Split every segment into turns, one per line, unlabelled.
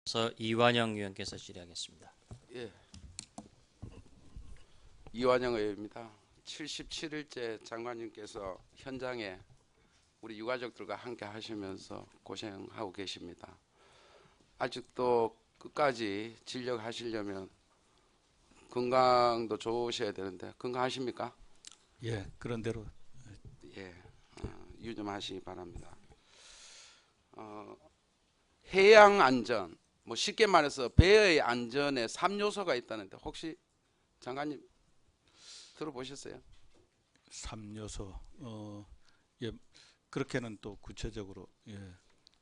서 이완영 의원께서 질의하겠습니다.
예, 이완영 의원입니다. 77일째 장관님께서 현장에 우리 유가족들과 함께 하시면서 고생하고 계십니다. 아직도 끝까지 진력하시려면 건강도 좋으셔야 되는데 건강하십니까?
예, 그런 대로.
예, 유념하시기 바랍니다. 해양 안전, 뭐 쉽게 말해서 배의 안전에 3요소가 있다는데 혹시 장관님 들어보셨어요?
3요소. 예, 그렇게는 또 구체적으로. 예,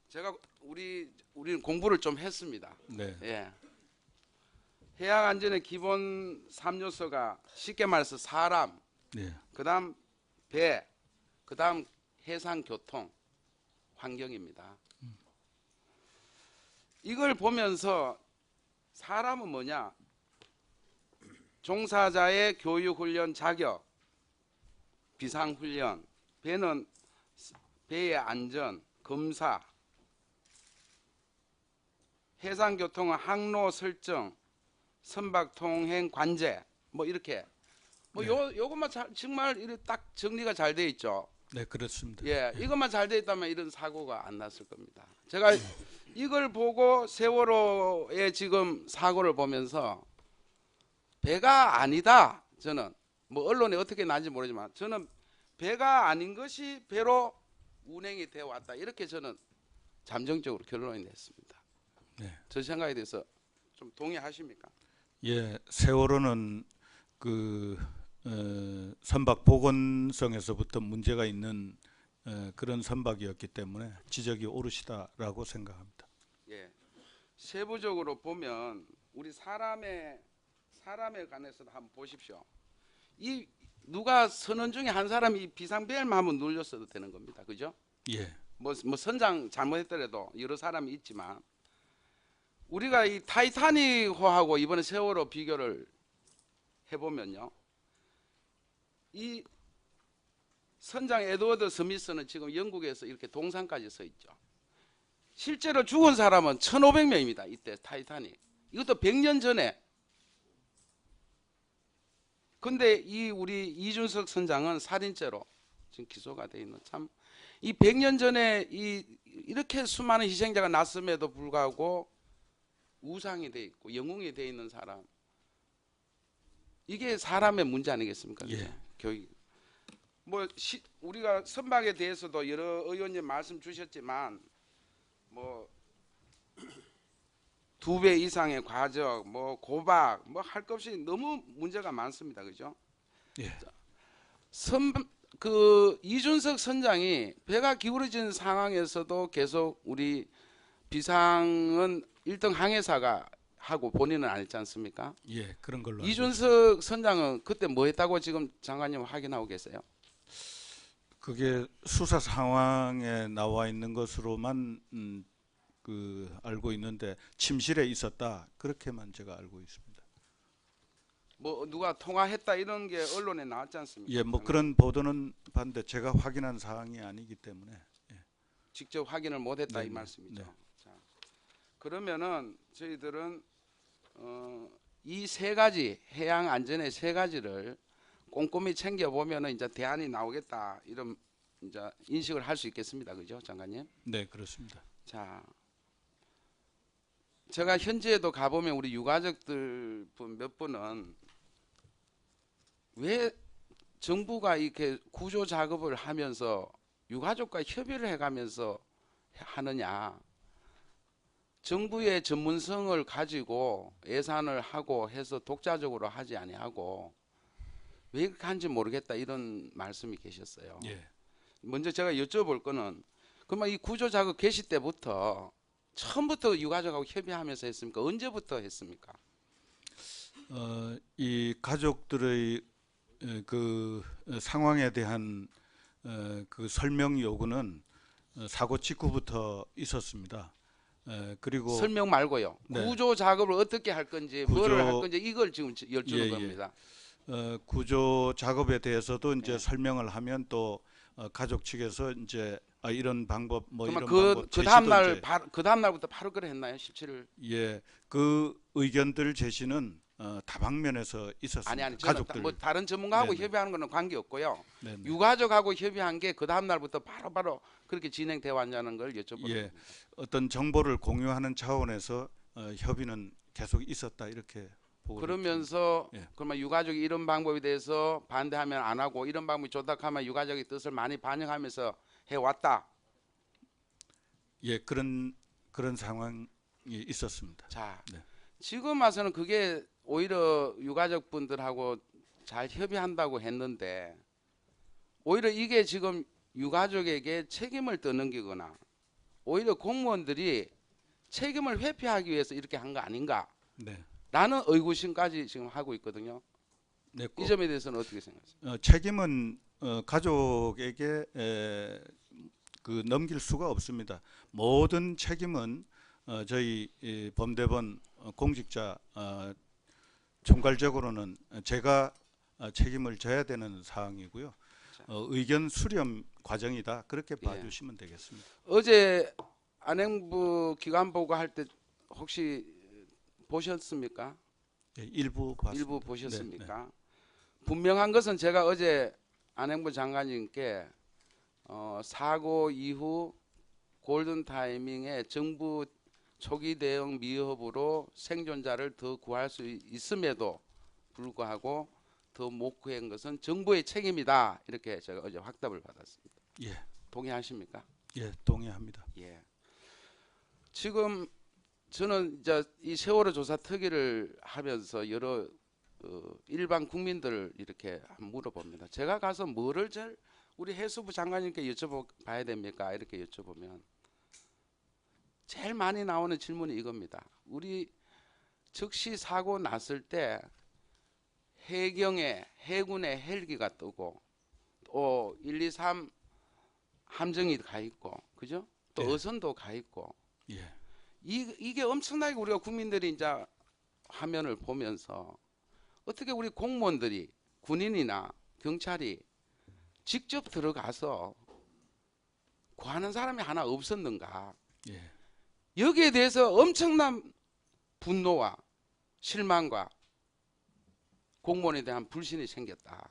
제가 우리는 공부를 좀 했습니다.
네,
예. 해양 안전의 기본 3요소가 쉽게 말해서 사람,
네,
그다음 배, 그다음 해상 교통, 환경입니다. 이걸 보면서 사람은 뭐냐? 종사자의 교육 훈련 자격, 비상 훈련, 배는 배의 안전, 검사, 해상 교통은 항로 설정, 선박 통행 관제, 뭐 이렇게 뭐
네.
요것만 정말 이렇게 딱 정리가 잘 돼 있죠.
네, 그렇습니다.
예, 이것만 잘 돼 있다면 이런 사고가 안 났을 겁니다. 제가 이걸 보고 세월호의 지금 사고를 보면서 배가 아니다. 저는 뭐 언론에 어떻게 나는지 모르지만 저는 배가 아닌 것이 배로 운행이 되어 왔다. 이렇게 저는 잠정적으로 결론이 냈습니다.
네.
저 생각에 대해서 좀 동의하십니까?
예, 세월호는 선박 보건성에서부터 문제가 있는 그런 선박이었기 때문에 지적이 오르시다라고 생각합니다.
예. 세부적으로 보면 우리 사람에 관해서도 한번 보십시오. 이 누가 선원 중에 한 사람이 비상벨만 한번 눌렸어도 되는 겁니다. 그죠?
예,
뭐 선장 잘못했더라도 여러 사람이 있지만 우리가 이 타이타닉호하고 이번에 세월호 비교를 해보면요. 이 선장 에드워드 스미스는 지금 영국에서 이렇게 동상까지 서 있죠. 실제로 죽은 사람은 1,500명입니다. 이때 타이타닉. 이것도 100년 전에. 근데 이 우리 이준석 선장은 살인죄로 지금 기소가 돼 있는 참 이 100년 전에 이렇게 수많은 희생자가 났음에도 불구하고 우상이 돼 있고 영웅이 돼 있는 사람. 이게 사람의 문제 아니겠습니까?
예.
교육. 뭐 우리가 선박에 대해서도 여러 의원님 말씀 주셨지만 뭐 2배 이상의 과적, 뭐 고박, 뭐 할 것 없이 너무 문제가 많습니다. 그죠?
예,
이준석 선장이 배가 기울어진 상황에서도 계속 우리 비상은 1등 항해사가 하고 본인은 안 했지 않습니까?
예, 그런 걸로. 알고
이준석 선장은 그때 뭐 했다고 지금 장관님 확인하고 계세요?
그게 수사 상황에 나와 있는 것으로만 알고 있는데 침실에 있었다 그렇게만 제가 알고 있습니다.
뭐 누가 통화했다 이런 게 언론에 나왔지 않습니까?
예, 뭐 그런 보도는 봤는데 제가 확인한 사항이 아니기 때문에. 예.
직접 확인을 못했다 이
네,
말씀이죠.
네.
자, 그러면은 저희들은 이 세 가지 해양 안전의 세 가지를 꼼꼼히 챙겨 보면은 이제 대안이 나오겠다 이런 이제 인식을 할 수 있겠습니다. 그죠, 장관님?
네, 그렇습니다.
자, 제가 현지에도 가보면 우리 유가족들 몇 분은 왜 정부가 이렇게 구조 작업을 하면서 유가족과 협의를 해가면서 하느냐? 정부의 전문성을 가지고 예산을 하고 해서 독자적으로 하지 아니하고 왜 그렇게 하는지 모르겠다 이런 말씀이 계셨어요.
예.
먼저 제가 여쭤볼 거는 그러면 이 구조 작업 개시 때부터 처음부터 유가족하고 협의하면서 했습니까? 언제부터 했습니까?
이 가족들의 그 상황에 대한 그 설명 요구는 사고 직후부터 있었습니다. 그리고
설명 말고요.
네.
구조 작업을 어떻게 할 건지, 뭐를 할 건지 이걸 지금 여쭈는
예, 예.
겁니다.
구조 작업에 대해서도 이제
네.
설명을 하면 또 가족 측에서 이제 이런 방법 뭐
그러면
이런 방법
그 다음
제시도
날
이제
그 다음 날부터 바로 그래 했나요? 17일.
예, 그 의견들 제시는 다방면에서 있었습니다.
아니 저는
가족들.
뭐 다른 전문가하고
네네.
협의하는 거는 관계 없고요.
네네.
유가족하고 협의한 게 그 다음 날부터 바로 그렇게 진행돼 왔냐는 걸 여쭤보는
예,
겁니다.
어떤 정보를 공유하는 차원에서 협의는 계속 있었다 이렇게 보고
그러면서
예.
그러면 유가족이 이런 방법에 대해서 반대하면 안 하고 이런 방법이 좋다 하면 유가족의 뜻을 많이 반영하면서 해왔다.
예, 그런 상황이 있었습니다.
자,
네.
지금 와서는 그게 오히려 유가족 분들하고 잘 협의한다고 했는데 오히려 이게 지금 유가족에게 책임을 떠넘기거나 오히려 공무원들이 책임을 회피하기 위해서 이렇게 한 거 아닌가?
네.
라는 의구심까지 지금 하고 있거든요.
네,
이 점에 대해서는 어떻게 생각하세요?
책임은 가족에게 그 넘길 수가 없습니다. 모든 책임은 저희 범대본 공직자 총괄적으로는 제가 책임을 져야 되는 사항이고요. 의견 수렴 과정이다 그렇게 봐주시면 되겠습니다.
어제 안행부 기관 보고 할 때 혹시 보셨습니까?
네, 일부 봤습니다.
일부 보셨습니까?
네,
분명한 것은 제가 어제 안행부 장관님께 사고 이후 골든 타이밍에 정부 초기 대응 미흡으로 생존자를 더 구할 수 있음에도 불구하고 더 못 구한 것은 정부의 책임이다 이렇게 제가 어제 확답을 받았습니다.
예,
동의하십니까?
예, 동의합니다.
예. 지금 저는 이제 이 세월호 조사 특위를 하면서 여러 일반 국민들을 이렇게 물어봅니다. 제가 가서 뭐를 제일 우리 해수부 장관님께 여쭤봐야 됩니까? 이렇게 여쭤보면 제일 많이 나오는 질문이 이겁니다. 우리 즉시 사고 났을 때 해경에 해군의 헬기가 뜨고 또 123 함정이 가 있고 그죠? 또
예.
어선도 가 있고
예,
이게 엄청나게 우리가 국민들이 이제 화면을 보면서 어떻게 우리 공무원들이 군인이나 경찰이 직접 들어가서 구하는 사람이 하나 없었는가?
예,
여기에 대해서 엄청난 분노와 실망과 공무원에 대한 불신이 생겼다.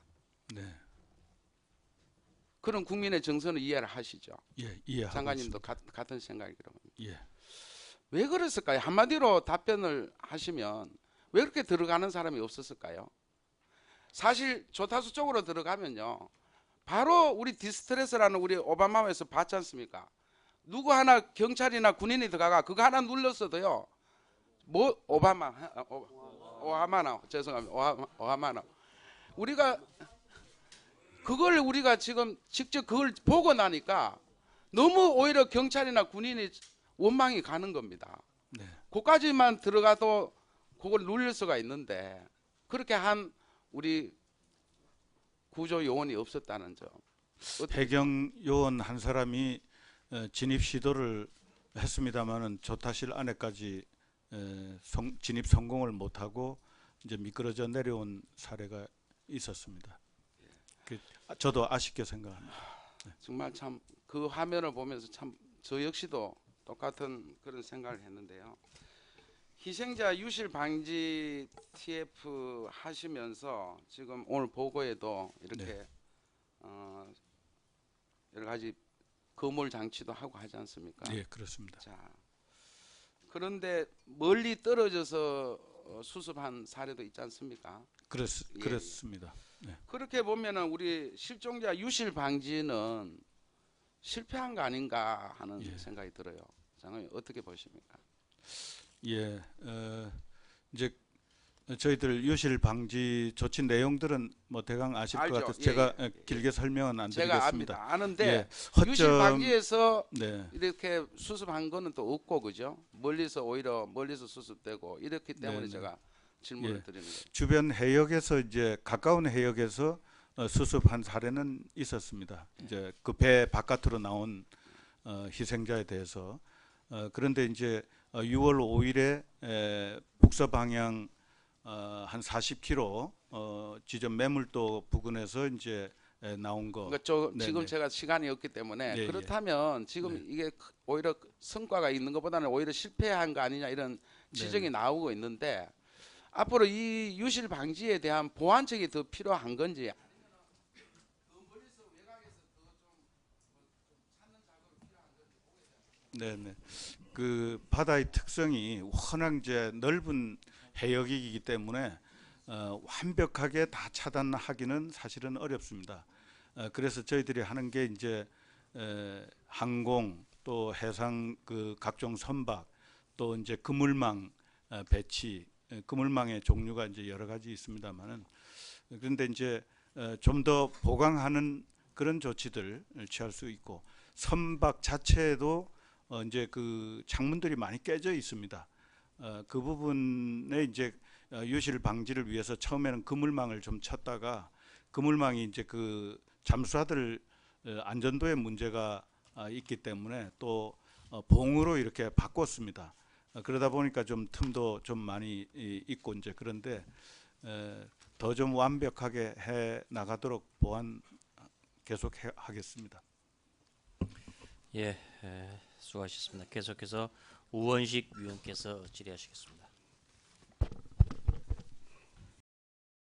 네,
그런 국민의 정서는 이해를 하시죠?
예, 이해하고
장관님도
있습니다.
같은 생각이 그러면
예,
왜 그랬을까요? 한마디로 답변을 하시면 왜 그렇게 들어가는 사람이 없었을까요? 사실 조타수 쪽으로 들어가면요, 바로 우리 디스트레스라는 우리 오바마에서 봤지 않습니까? 누구 하나 경찰이나 군인이 들어가가 그거 하나 눌렀어도요, 뭐 오하마나 죄송합니다. 오하마나 우리가 그걸 우리가 지금 직접 그걸 보고 나니까 너무 오히려 경찰이나 군인이 원망이 가는 겁니다.
네,
거기까지만 들어가도 그걸 누릴 수가 있는데 그렇게 한 우리 구조 요원이 없었다는 점.
해경 요원 한 사람이 진입 시도를 했습니다마는 조타실 안에까지 진입 성공을 못하고 이제 미끄러져 내려온 사례가 있었습니다. 저도 아쉽게 생각합니다.
정말 참 그 화면을 보면서 참 저 역시도 똑같은 그런 생각을 했는데요. 희생자 유실 방지 TF 하시면서 지금 오늘 보고에도 이렇게
네.
여러 가지 거물 장치도 하고 하지 않습니까?
예, 그렇습니다.
자, 그런데 멀리 떨어져서 수습한 사례도 있지 않습니까? 예.
그렇습니다. 네.
그렇게 보면은 우리 실종자 유실 방지는 실패한 거 아닌가 하는
예.
생각이 들어요. 장관님 어떻게 보십니까?
예, 이제 저희들 유실 방지 조치 내용들은 뭐 대강 아실
알죠.
것 같아서
예,
제가
예,
길게 설명은 안
제가
드리겠습니다.
압니다. 아는데
예,
유실
허점,
방지에서
네,
이렇게 수습한 거는 또 없고 그죠? 멀리서 오히려 멀리서 수습되고 이렇기 때문에
네, 네.
제가 질문을
예.
드리는 거예요.
주변 해역에서 이제 가까운 해역에서 수습한 사례는 있었습니다. 이제 그 배 바깥으로 나온 희생자에 대해서 그런데 이제 6월 5일에 북서 방향 한 40km 지점 매물도 부근에서 이제 나온 거.
그러니까 지금
네네.
제가 시간이 없기 때문에
예, 예.
그렇다면 지금
네.
이게 오히려 성과가 있는 것보다는 오히려 실패한 거 아니냐 이런 지적이
네네.
나오고 있는데 앞으로 이 유실 방지에 대한 보완책이 더 필요한 건지.
네네. 그 바다의 특성이 워낙 이제 넓은 해역이기 때문에 완벽하게 다 차단하기는 사실은 어렵습니다. 그래서 저희들이 하는 게 이제 항공 또 해상 그 각종 선박 또 이제 그물망 배치, 그물망의 종류가 이제 여러 가지 있습니다만은 그런데 이제 좀 더 보강하는 그런 조치들을 취할 수 있고 선박 자체에도 이제 그 창문들이 많이 깨져 있습니다. 그 부분에 이제 유실 방지를 위해서 처음에는 그물망을 좀 쳤다가 그물망이 이제 그 잠수하들 안전도에 문제가 있기 때문에 또 봉으로 이렇게 바꿨습니다. 그러다 보니까 좀 틈도 좀 많이 있고 이제 그런데 더 좀 완벽하게 해 나가도록 보완 계속 하겠습니다.
예, 수고하셨습니다. 계속해서 우원식 위원께서 질의하시겠습니다.